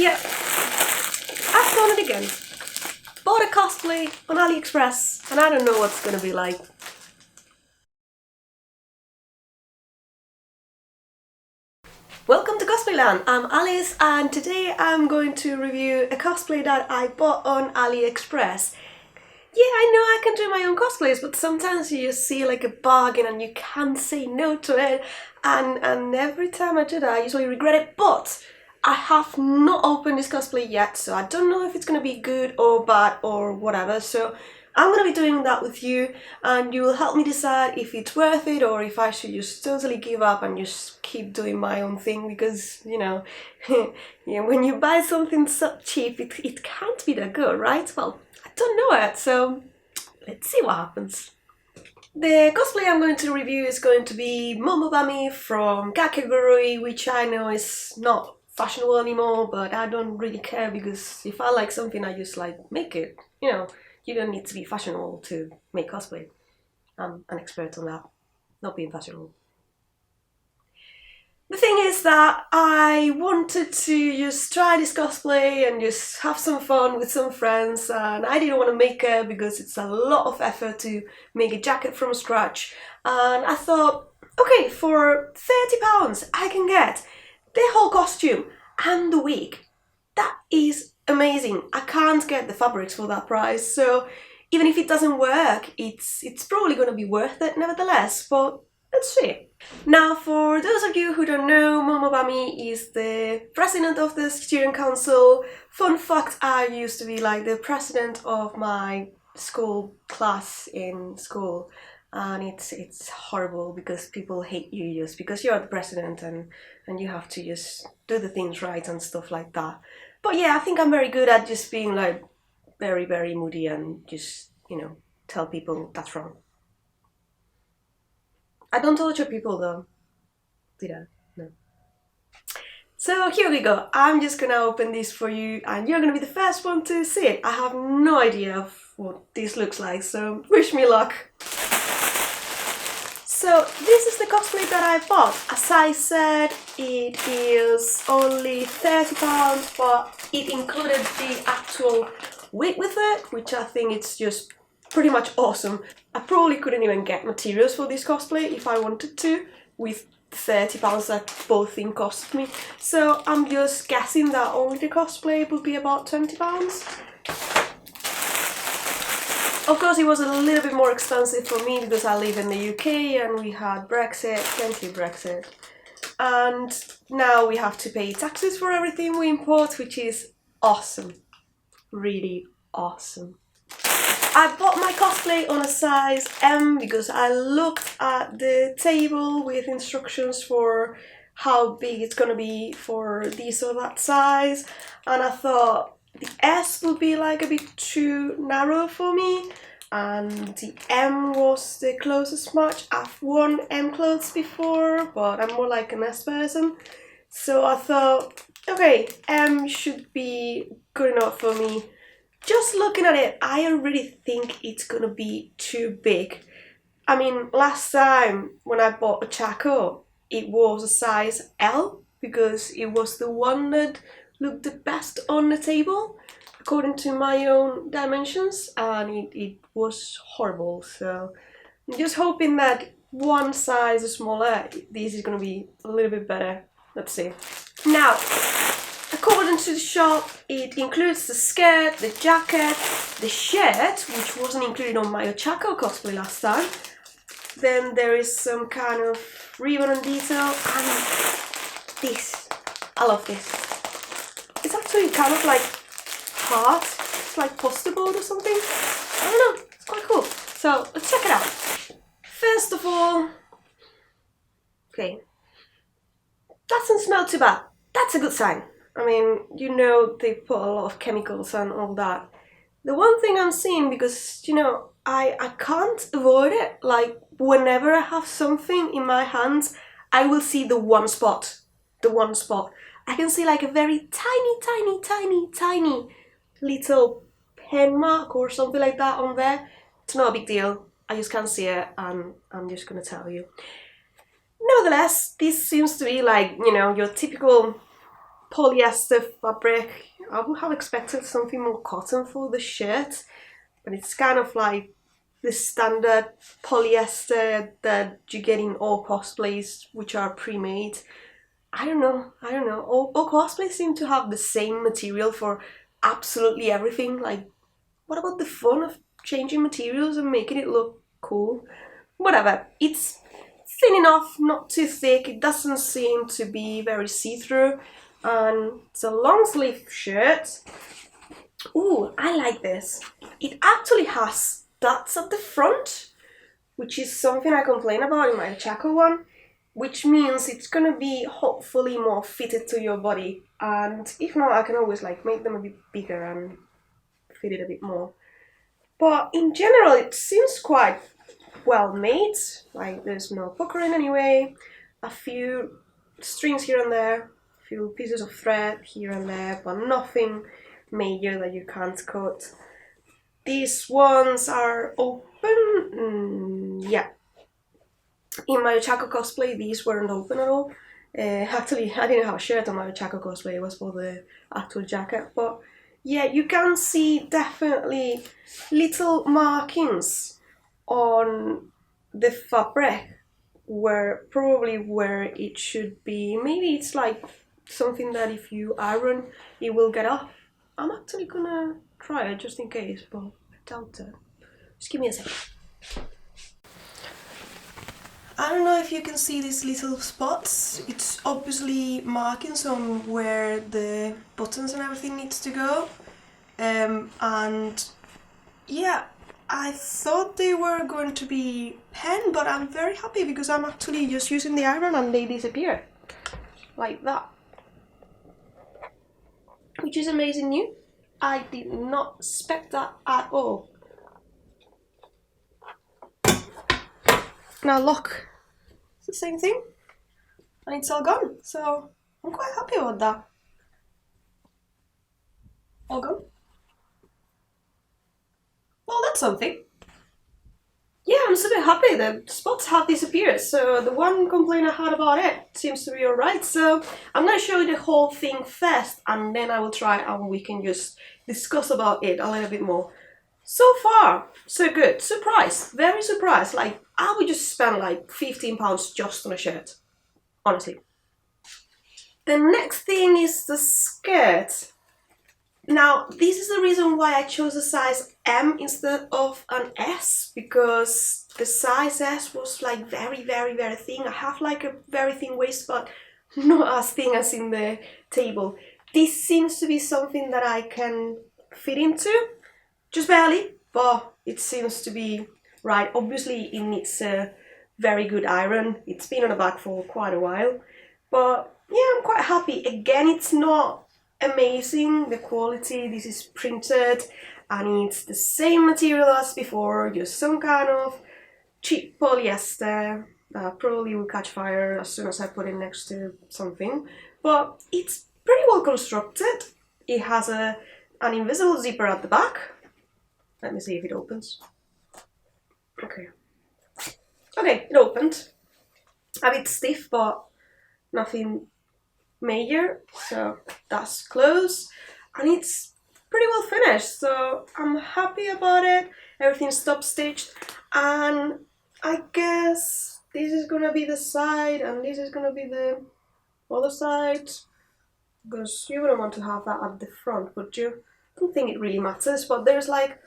Yeah, I've done it again. Bought a cosplay on AliExpress and I don't know what's gonna be like. Welcome to Cosplayland, I'm Alice and today I'm going to review a cosplay that I bought on AliExpress. Yeah, I know I can do my own cosplays, but sometimes you just see like a bargain and you can't say no to it, and every time I do that I usually regret it, but I have not opened this cosplay yet, so I don't know if it's gonna be good or bad or whatever, so I'm gonna be doing that with you and you will help me decide if it's worth it or if I should just totally give up and just keep doing my own thing, because, you know, yeah, when you buy something so cheap, it can't be that good, right? Well, I don't know it, so let's see what happens. The cosplay I'm going to review is going to be Momobami from Kakegurui, which I know is not fashionable anymore, but I don't really care because if I like something, I just like make it. You know, you don't need to be fashionable to make cosplay. I'm an expert on that, not being fashionable. The thing is that I wanted to just try this cosplay and just have some fun with some friends, and I didn't want to make it because it's a lot of effort to make a jacket from scratch, and I thought, okay, for £30 I can get the whole costume and the wig. That is amazing. I can't get the fabrics for that price, so even if it doesn't work, it's probably going to be worth it nevertheless, but let's see. Now, for those of you who don't know, Momobami is the president of the student council. Fun fact, I used to be like the president of my school class in school, and it's horrible because people hate you just because you're the president and you have to just do the things right and stuff like that. But yeah, I think I'm very good at just being like very moody and just, you know, tell people that's wrong. I don't torture people though, did I? No. So here we go. I'm just gonna open this for you and you're gonna be the first one to see it. I have no idea of what this looks like, so wish me luck. So this is the cosplay that I bought. As I said, it is only £30, but it included the actual wig with it, which I think it's just pretty much awesome. I probably couldn't even get materials for this cosplay if I wanted to, with £30 that both things cost me. So I'm just guessing that only the cosplay would be about £20. Of course, it was a little bit more expensive for me because I live in the UK and we had Brexit, plenty of Brexit. And now we have to pay taxes for everything we import, which is awesome. Really awesome. I bought my cosplay on a size M because I looked at the table with instructions for how big it's gonna be for this or that size, and I thought the S would be like a bit too narrow for me, and the M was the closest match. I've worn M clothes before, but I'm more like an S person, so I thought, okay, M should be good enough for me. Just looking at it, I already think it's gonna be too big. I mean, last time when I bought a Chaco, it was a size L because it was the one that looked the best on the table according to my own dimensions, and it was horrible. So I'm just hoping that one size smaller, this is gonna be a little bit better. Let's see. Now, according to the shop, it includes the skirt, the jacket, the shirt, which wasn't included on my Ochako cosplay last time. Then there is some kind of ribbon and detail, and this. I love this. It's actually kind of like heart. It's like poster board or something. I don't know, it's quite cool. So let's check it out. First of all, okay, doesn't smell too bad. That's a good sign. I mean, you know, they put a lot of chemicals and all that. The one thing I'm seeing, because, you know, I can't avoid it, like, whenever I have something in my hands, I will see the one spot. The one spot. I can see like a very tiny little pen mark or something like that on there. It's not a big deal. I just can't see it, and I'm just gonna tell you. Nevertheless, this seems to be like, you know, your typical polyester fabric. I would have expected something more cotton for the shirt, but it's kind of like the standard polyester that you get in all cosplays, which are pre-made. I don't know. All cosplays seem to have the same material for absolutely everything. Like, what about the fun of changing materials and making it look cool? Whatever. It's thin enough, not too thick. It doesn't seem to be very see-through. And it's a long sleeve shirt. Ooh, I like this. It actually has dots at the front, which is something I complain about in my Chaco one, which means it's gonna be hopefully more fitted to your body. And if not, I can always like make them a bit bigger and fit it a bit more. But in general, it seems quite well made. Like there's no puckering anyway. A few strings here and there, a few pieces of thread here and there, but nothing major that you can't cut. These ones are open. Yeah. In my Chaco cosplay, these weren't open at all. Actually, I didn't have a shirt on my Chaco cosplay. It was for the actual jacket. But yeah, you can see definitely little markings on the fabric where it should be. Maybe it's like something that if you iron, it will get off. I'm actually gonna try it just in case, but I doubt it. Just give me a second. I don't know if you can see these little spots. It's obviously markings on where the buttons and everything needs to go. And yeah, I thought they were going to be pen, but I'm very happy because I'm actually just using the iron and they disappear. Like that. Which is amazing news. I did not expect that at all. Now look, it's the same thing and it's all gone, so I'm quite happy about that. All gone. Well, that's something. Yeah, I'm super happy. The spots have disappeared, so the one complaint I had about it seems to be alright. So I'm gonna show you the whole thing first and then I will try and we can just discuss about it a little bit more. So far, so good. Surprised, very surprised. Like, I would just spend like £15 just on a shirt, honestly. The next thing is the skirt. Now, this is the reason why I chose a size M instead of an S, because the size S was like very thin. I have like a very thin waist, but not as thin as in the table. This seems to be something that I can fit into. Just barely, but it seems to be right. Obviously, it needs a very good iron. It's been on the back for quite a while, but yeah, I'm quite happy. Again, it's not amazing, the quality. This is printed and it's the same material as before, just some kind of cheap polyester that probably will catch fire as soon as I put it next to something, but it's pretty well constructed. It has an invisible zipper at the back. Let me see if it opens. Okay, it opened. A bit stiff, but nothing major. So that's closed. And it's pretty well finished. So I'm happy about it. Everything's top stitched. And I guess this is gonna be the side and this is gonna be the other side. Because you wouldn't want to have that at the front, would you? I don't think it really matters, but there's like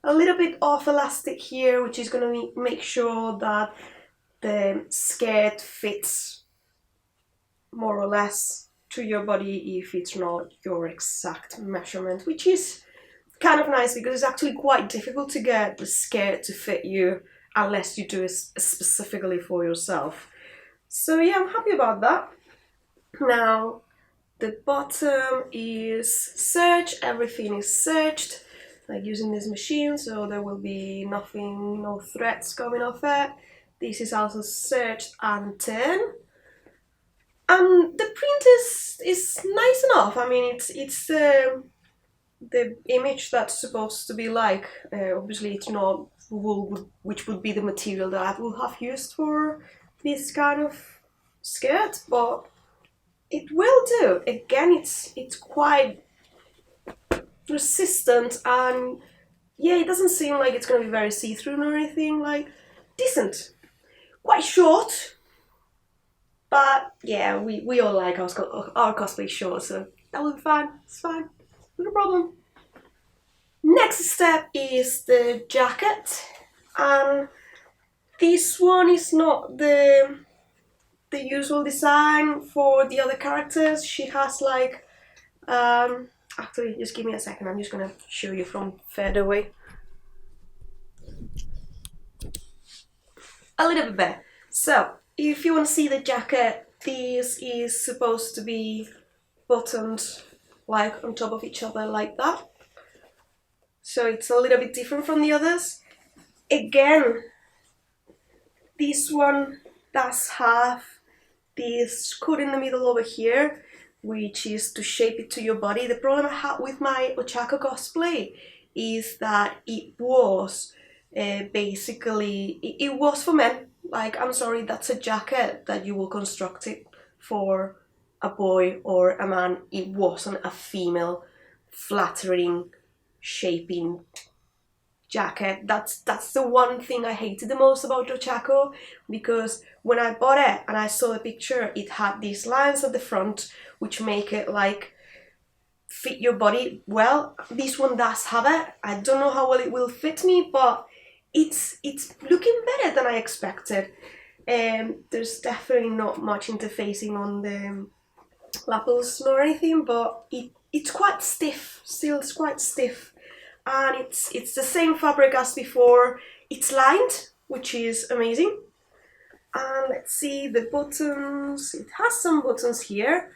a little bit of elastic here, which is going to make sure that the skirt fits more or less to your body if it's not your exact measurement, which is kind of nice because it's actually quite difficult to get the skirt to fit you unless you do it specifically for yourself. So yeah, I'm happy about that. Now, the bottom is serged, everything is serged, like using this machine, so there will be nothing, no threads coming off it. This is also serged and turned. And the print is nice enough. I mean, it's the image that's supposed to be like. Obviously, it's not wool, which would be the material that I would have used for this kind of skirt, but it will do. Again, it's quite resistant, and yeah, it doesn't seem like it's gonna be very see-through or anything. Like, decent. Quite short, but yeah, we all like our cosplay short, so that will be fine. It's fine. No problem. Next step is the jacket, and this one is not the usual design for the other characters. She has like actually, just give me a second. I'm just gonna show you from further away. A little bit better. So, if you want to see the jacket, this is supposed to be buttoned like on top of each other like that. So it's a little bit different from the others. Again, this one does have this cut in the middle over here, which is to shape it to your body. The problem I had with my Ochako cosplay is that it was basically, it was for men. Like, I'm sorry, that's a jacket that you will construct it for a boy or a man. It wasn't a female flattering shaping jacket. That's the one thing I hated the most about Ochako, because when I bought it and I saw the picture, it had these lines at the front which make it like fit your body well. This one does have it. I don't know how well it will fit me, but it's looking better than I expected. There's definitely not much interfacing on the lapels nor anything, but it's quite stiff. Still, it's quite stiff, and it's the same fabric as before. It's lined, which is amazing. And let's see the buttons. It has some buttons here,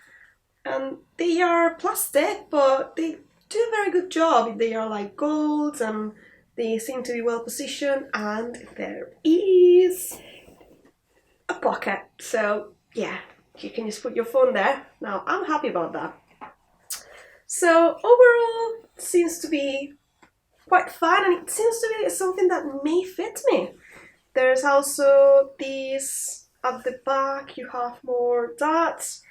and they are plastic, but they do a very good job. They are like gold, and they seem to be well positioned, and there is a pocket. So yeah, you can just put your phone there. Now, I'm happy about that. So overall, it seems to be quite fun, and it seems to be something that may fit me. There's also these at the back. You have more dots,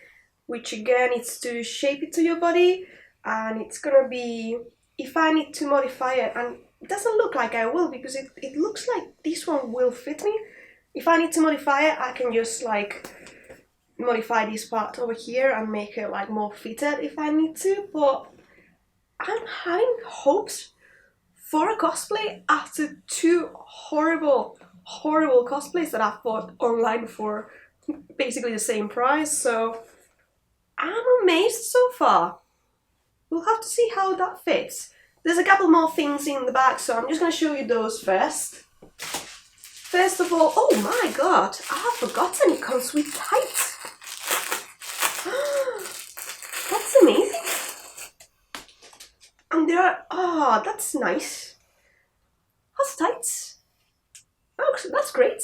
which again, it's to shape it to your body, and it's gonna be, if I need to modify it, and it doesn't look like I will, because it looks like this one will fit me. If I need to modify it, I can just like modify this part over here and make it like more fitted if I need to, but I'm having hopes for a cosplay after two horrible cosplays that I've bought online for basically the same price, so I'm amazed so far. We'll have to see how that fits. There's a couple more things in the back, so I'm just going to show you those first. First of all, oh my god, I have forgotten it comes with tights. That's amazing. And there are, oh, that's nice. Has tights. Oh, that's great.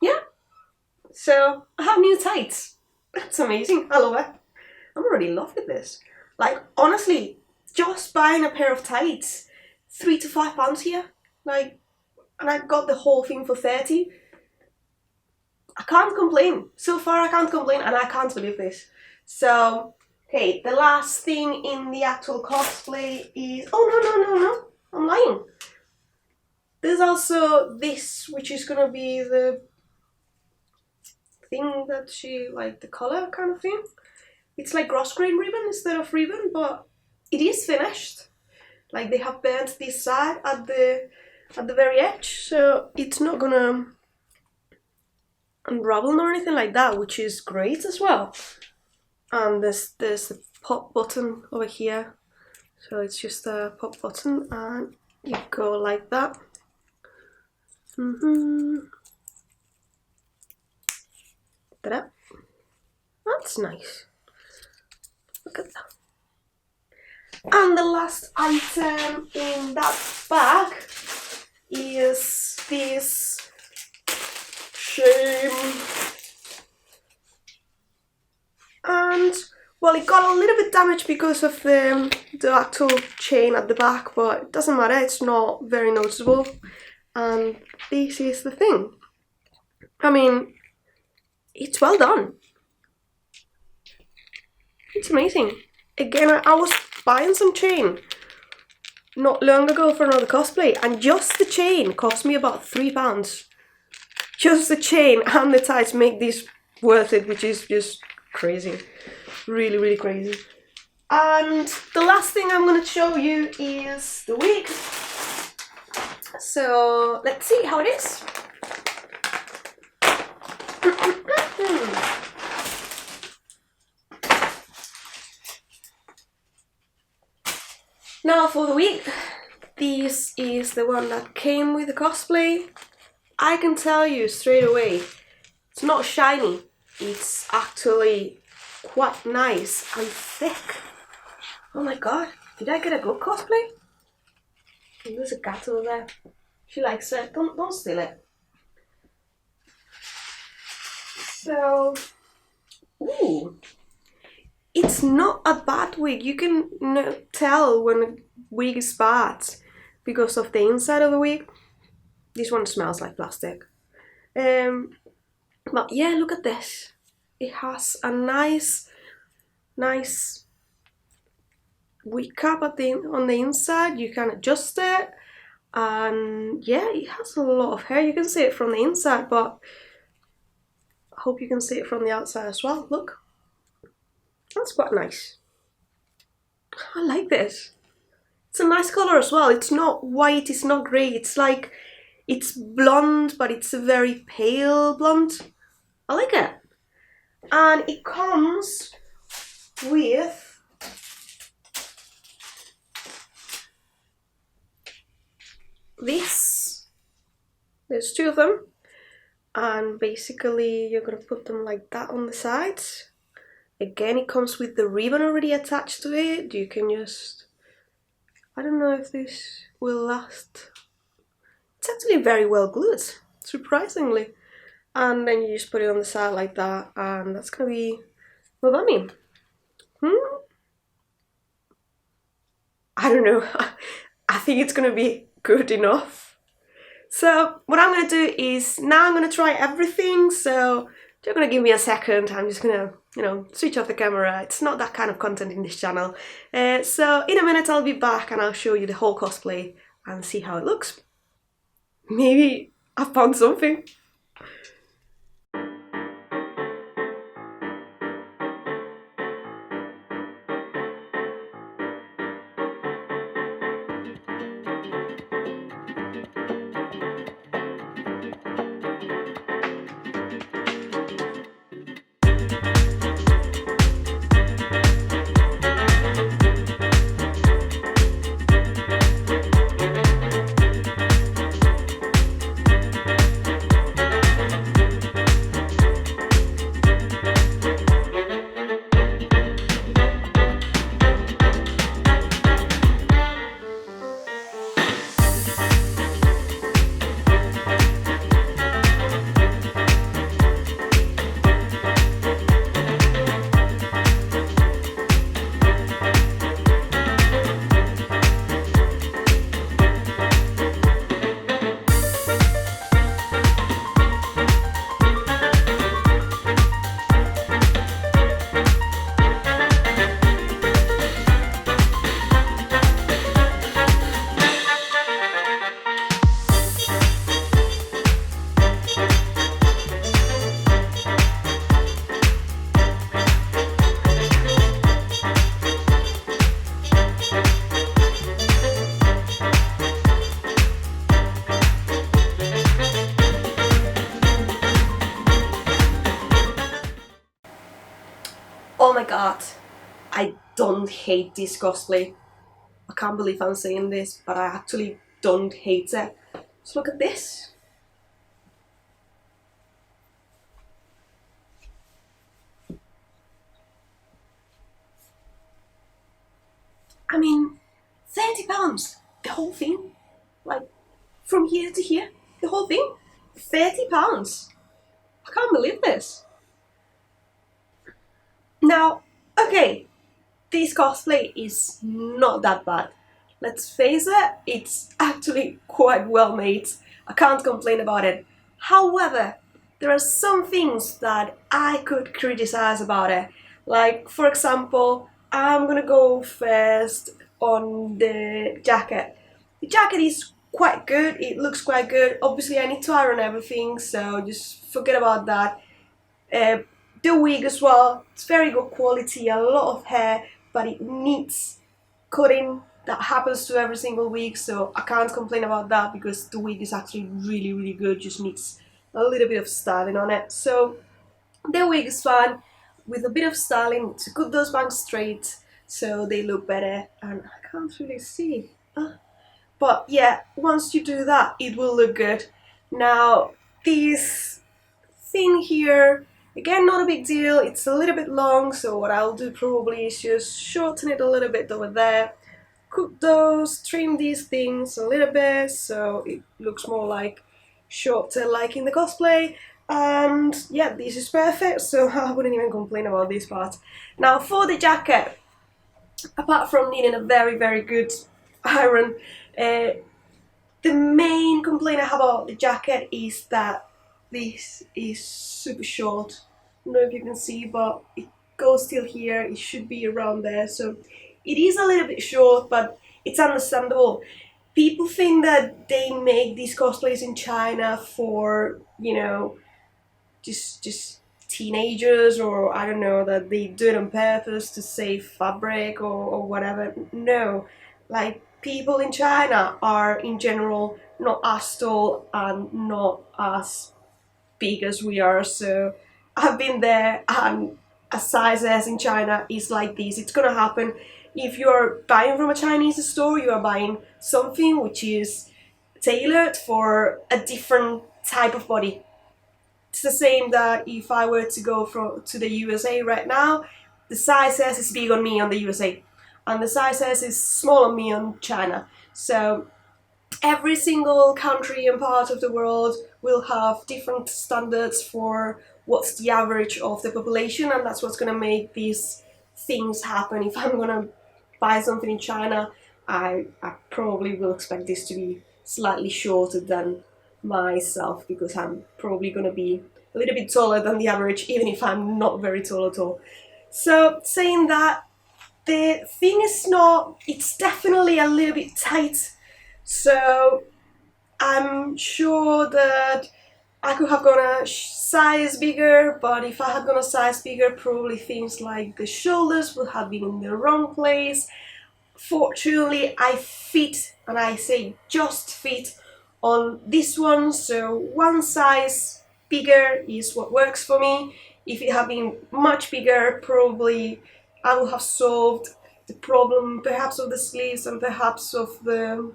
Yeah. So I have new tights. That's amazing. I love it. I'm already in love with this. Like, honestly, just buying a pair of tights, £3 to £5 here. Like, and I got the whole thing for 30. I can't complain. So far, I can't complain, and I can't believe this. So, okay, the last thing in the actual cosplay is, oh no, I'm lying. There's also this, which is gonna be the thing that she, like the collar kind of thing. It's like gross grain ribbon instead of ribbon, but it is finished. Like, they have burnt this side at the very edge, so it's not gonna unravel or anything like that, which is great as well. And there's the pop button over here, so it's just a pop button, and you go like that. Ta-da. That's nice. Look at that. And the last item in that bag is this chain. And, well, it got a little bit damaged because of the actual chain at the back, but it doesn't matter, it's not very noticeable. And this is the thing. I mean, it's well done. It's amazing. Again, I was buying some chain not long ago for another cosplay, and just the chain cost me about £3. Just the chain and the ties make this worth it, which is just crazy. Really, really crazy. And the last thing I'm going to show you is the wig. So let's see how it is. Now for the wig. This is the one that came with the cosplay. I can tell you straight away, it's not shiny. It's actually quite nice and thick. Oh my god, did I get a good cosplay? There's a cat over there. She likes it. Don't steal it. So, ooh, it's not a bad wig. You can tell when a wig is bad because of the inside of the wig. This one smells like plastic. But yeah, look at this. It has a nice wig cap on the inside. You can adjust it, and yeah, it has a lot of hair. You can see it from the inside, but I hope you can see it from the outside as well. Look, that's quite nice. I like this. It's a nice color as well. It's not white, it's not grey, it's like, it's blonde, but it's a very pale blonde. I like it. And it comes with this. There's two of them. And basically you're gonna put them like that on the sides. Again, it comes with the ribbon already attached to it. You can just, I don't know if this will last. It's actually very well glued, surprisingly. And then you just put it on the side like that, and that's gonna be Momobami. I don't know. I think it's gonna be good enough. So what I'm gonna do is, now I'm gonna try everything, so you're gonna give me a second. I'm just gonna, switch off the camera. It's not that kind of content in this channel. So in a minute I'll be back and I'll show you the whole cosplay and see how it looks. Maybe I found something. Oh my god, I don't hate this cosplay. I can't believe I'm saying this, but I actually don't hate it. Just look at this. I mean, £30, the whole thing. Like, from here to here, the whole thing, £30. I can't believe this. Now, okay, this cosplay is not that bad. Let's face it, it's actually quite well made. I can't complain about it. However, there are some things that I could criticize about it. Like, for example, I'm gonna go first on the jacket. The jacket is quite good, it looks quite good. Obviously, I need to iron everything, so just forget about that. Uh, the wig as well, it's very good quality, a lot of hair, but it needs cutting. That happens to every single wig, so I can't complain about that because the wig is actually really, really good, just needs a little bit of styling on it. So the wig is fine. With a bit of styling to cut those bangs straight so they look better, and I can't really see. But yeah, once you do that, it will look good. Now, this thing here, again, not a big deal. It's a little bit long, so what I'll do probably is just shorten it a little bit over there. Cut those, trim these things a little bit so it looks more like shorter, like in the cosplay. And yeah, this is perfect, so I wouldn't even complain about this part. Now, for the jacket, apart from needing a very, very good iron, uh, the main complaint I have about the jacket is that this is super short. I don't know if you can see, but it goes till here. It should be around there, so it is a little bit short, but it's understandable. People think that they make these cosplays in China for, just teenagers, or I don't know, that they do it on purpose to save fabric or whatever. No, like, people in China are in general not as tall and not as big as we are. So I've been there, and a size S in China is like this. It's gonna happen. If you're buying from a Chinese store, you are buying something which is tailored for a different type of body. It's the same that if I were to go to the USA right now, the size S is big on me on the USA, and the size S is small on me on China. So every single country and part of the world will have different standards for what's the average of the population, and that's what's going to make these things happen. If I'm going to buy something in China, I probably will expect this to be slightly shorter than myself, because I'm probably going to be a little bit taller than the average, even if I'm not very tall at all. So, saying that, the thing is not, it's definitely a little bit tight. So I'm sure that I could have gone a size bigger, but if I had gone a size bigger, probably things like the shoulders would have been in the wrong place. Fortunately, I fit, and I say just fit, on this one, so one size bigger is what works for me. If it had been much bigger, probably I would have solved the problem perhaps of the sleeves and perhaps of the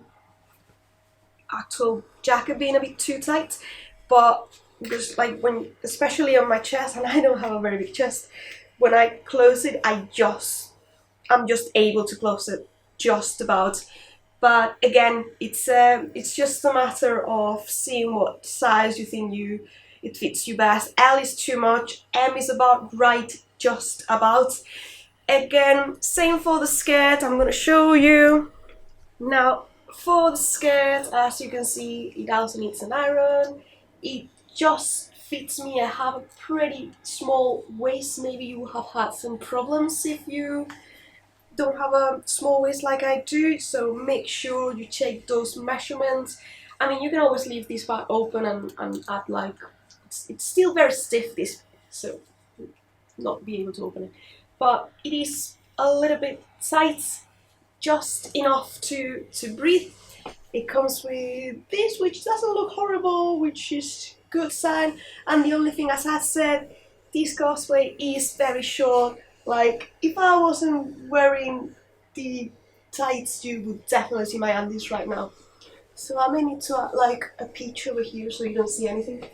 actual jacket being a bit too tight. But because, like, when, especially on my chest, and I don't have a very big chest, when I close it, I'm just able to close it just about. But again, it's just a matter of seeing what size you think it fits you best. L is too much, M is about right, just about. Again, same for the skirt. I'm gonna show you now. For the skirt, as you can see, it also needs an iron. It just fits me. I have a pretty small waist. Maybe you have had some problems if you don't have a small waist like I do, so make sure you check those measurements. I mean, you can always leave this part open and add, like, it's still very stiff, this, so not be able to open it. But it is a little bit tight, just enough to breathe. It comes with this, which doesn't look horrible, which is good sign. And the only thing, as I said, this cosplay is very short. Like, if I wasn't wearing the tights, you would definitely see my undies right now. So I may need to add, like, a peach over here so you don't see anything.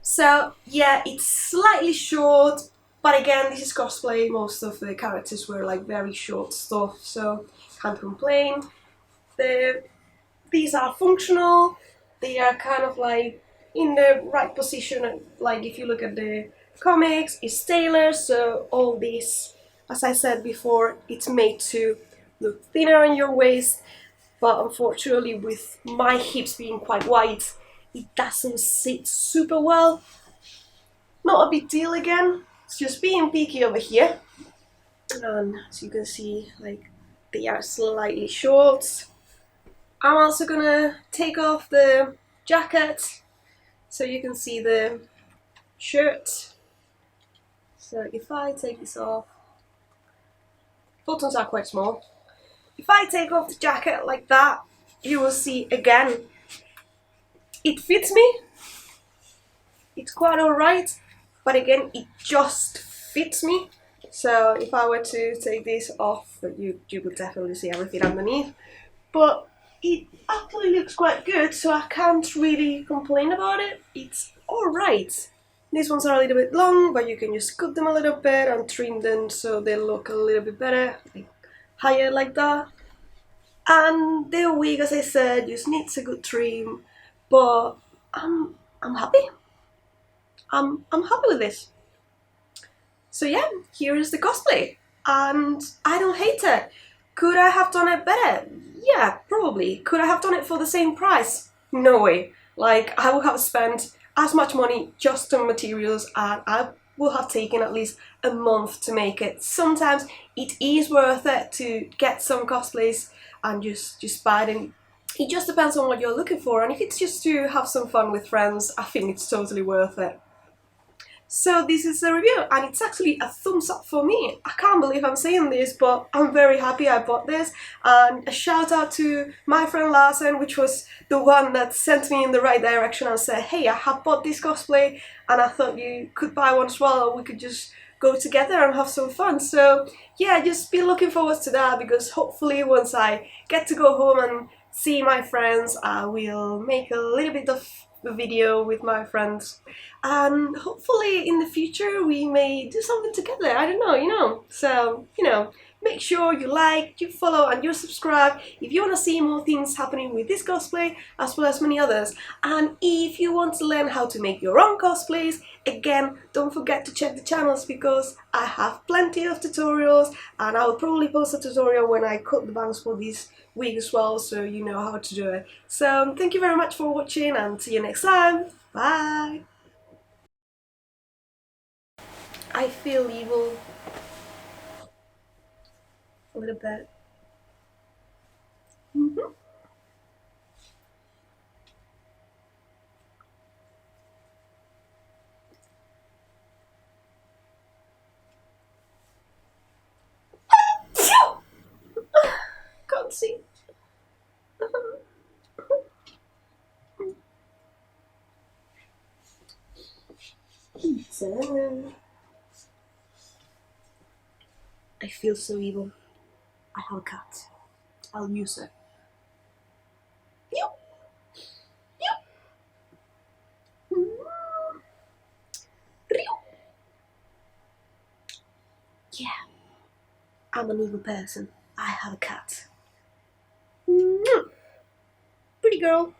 So yeah, it's slightly short, but again, this is cosplay. Most of the characters wear like very short stuff, so can't complain. These are functional. They are kind of like in the right position. Like, if you look at the comics, it's tailored, so all this, as I said before, it's made to look thinner on your waist. But unfortunately, with my hips being quite wide, it doesn't sit super well. Not a big deal again, it's just being picky over here. And as you can see, like, they are slightly short. I'm also gonna take off the jacket so you can see the shirt. So if I take this off, buttons are quite small. If I take off the jacket like that, you will see again, it fits me. It's quite alright, but again, it just fits me. So if I were to take this off, you would definitely see everything underneath. But it actually looks quite good, so I can't really complain about it. It's alright. These ones are a little bit long, but you can just cut them a little bit and trim them so they look a little bit better, like higher like that. And the wig, as I said, just needs a good trim, but I'm happy. I'm happy with this. So yeah, here is the cosplay, and I don't hate it. Could I have done it better? Yeah, probably. Could I have done it for the same price? No way. Like, I would have spent as much money just on materials, and I would have taken at least a month to make it. Sometimes it is worth it to get some cosplays and just buy them. It just depends on what you're looking for, and if it's just to have some fun with friends, I think it's totally worth it. So this is the review, and it's actually a thumbs up for me. I can't believe I'm saying this, but I'm very happy I bought this. And a shout out to my friend Larsen, which was the one that sent me in the right direction and said, hey, I have bought this cosplay and I thought you could buy one as well, or we could just go together and have some fun. So yeah, just be looking forward to that, because hopefully once I get to go home and see my friends, I will make a little bit of a video with my friends, and hopefully in the future we may do something together. I don't know, so make sure you like, you follow, and you subscribe if you want to see more things happening with this cosplay as well as many others. And if you want to learn how to make your own cosplays, again, don't forget to check the channels, because I have plenty of tutorials, and I will probably post a tutorial when I cut the bangs for this wig as well, so you know how to do it. So thank you very much for watching, and see you next time. Bye! I feel evil a little bit. Can't see. Pizza. I feel so evil. I have a cat. I'll use it. Yup. Yup. Yeah. I'm an evil person. I have a cat. Pretty girl.